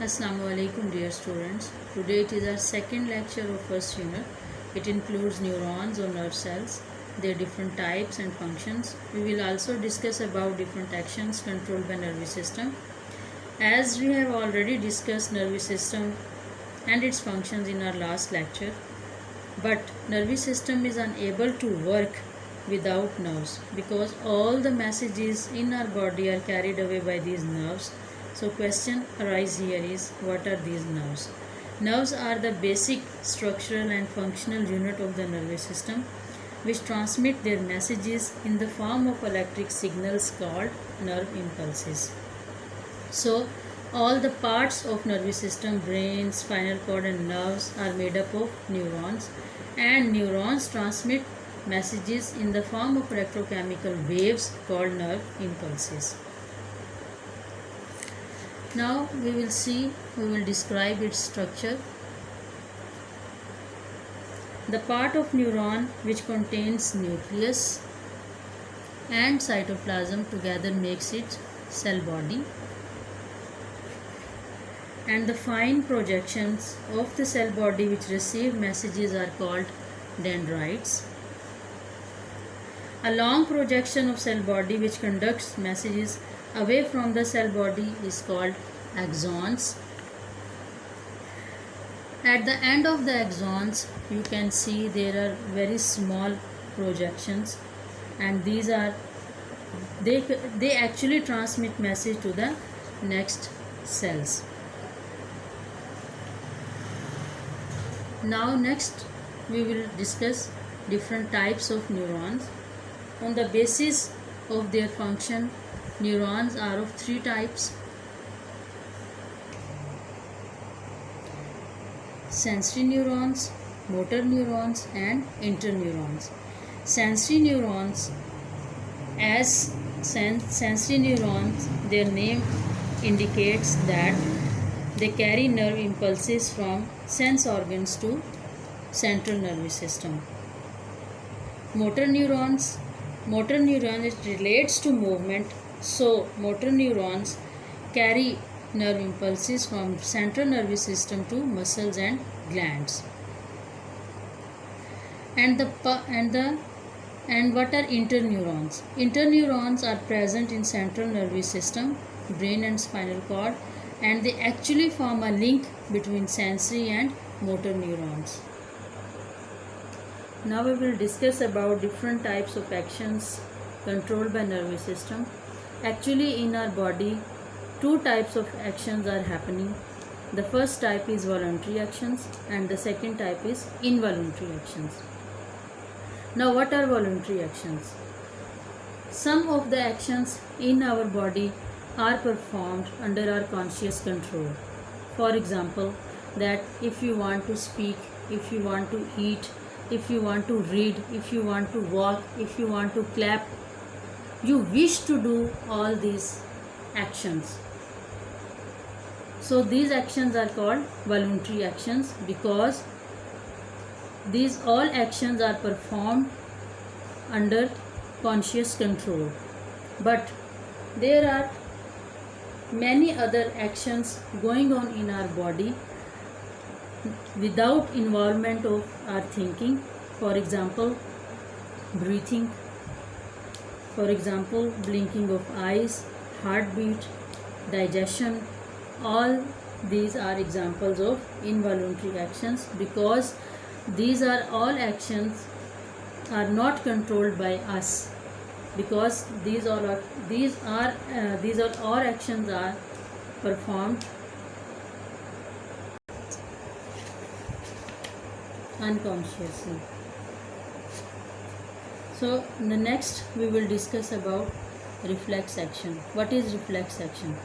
Assalamu alaikum dear students. Today it is our second lecture of first unit. It includes neurons or nerve cells, their different types and functions. We will also discuss about different actions controlled by nervous system. As we have already discussed nervous system and its functions in our last lecture, but nervous system is unable to work without nerves because all the messages in our body are carried away by these nerves. So question arises here is, what are these nerves? Nerves are the basic structural and functional unit of the nervous system which transmit their messages in the form of electric signals called nerve impulses. So all the parts of nervous system, brain, spinal cord and nerves are made up of neurons, and neurons transmit messages in the form of electrochemical waves called nerve impulses. Now we will describe its structure. The part of neuron which contains nucleus and cytoplasm together makes its cell body, and the fine projections of the cell body which receive messages are called dendrites. A long projection of cell body which conducts messages away from the cell body is called axons. At the end of the axons you can see there are very small projections, and these are they actually transmit message to the next cells. Now next we will discuss different types of neurons. On the basis of their function, neurons are of three types: sensory neurons, motor neurons and interneurons. Sensory neurons, their name indicates that they carry nerve impulses from sense organs to central nervous system. Motor neurons, it relates to movement, so motor neurons carry nerve impulses from central nervous system to muscles and glands. And what are interneurons? Interneurons are present in central nervous system, brain and spinal cord, and they actually form a link between sensory and motor neurons. Now we will discuss about different types of actions controlled by nervous system. Actually in our body, two types of actions are happening. The first type is voluntary actions and the second type is involuntary actions. Now what are voluntary actions? Some of the actions in our body are performed under our conscious control. For example, that if you want to speak, if you want to eat, if you want to read, if you want to walk, if you want to clap, you wish to do all these actions. So these actions are called voluntary actions because these all actions are performed under conscious control. But there are many other actions going on in our body without involvement of our thinking. For example, breathing, for example, blinking of eyes, heartbeat, digestion. All these are examples of involuntary actions because these are all actions are not controlled by us, because these all actions are performed unconsciously. So the next we will discuss about reflex action. What is reflex action?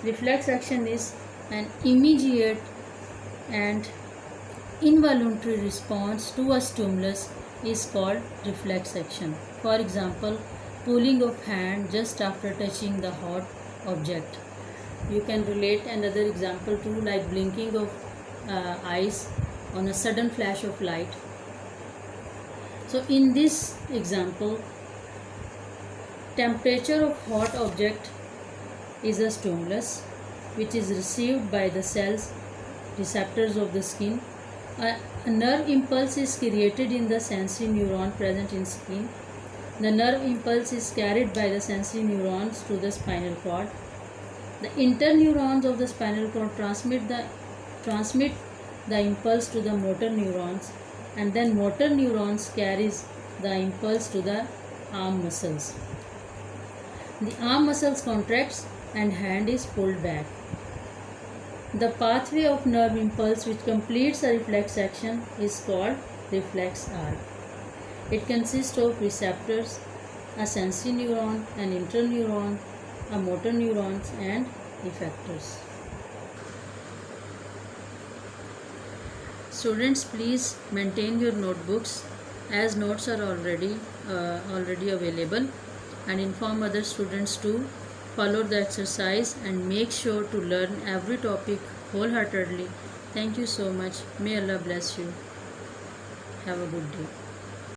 Reflex action is an immediate and involuntary response to a stimulus is called reflex action. For example, pulling of hand just after touching the hot object. You can relate another example too, like blinking of eyes on a sudden flash of light. So in this example, temperature of hot object is a stimulus which is received by the cells, receptors of the skin. A nerve impulse is created in the sensory neuron present in skin. The nerve impulse is carried by the sensory neurons to the spinal cord. The interneurons of the spinal cord transmit the impulse to the motor neurons, and then motor neurons carries the impulse to the arm muscles. The arm muscles contracts and hand is pulled back. The pathway of nerve impulse which completes a reflex action is called reflex arc. It consists of receptors, a sensory neuron, an interneuron, a motor neurons, and effectors. Students, please maintain your notebooks as notes are already available, and inform other students to follow the exercise and make sure to learn every topic wholeheartedly. Thank you so much. May Allah bless you. Have a good day.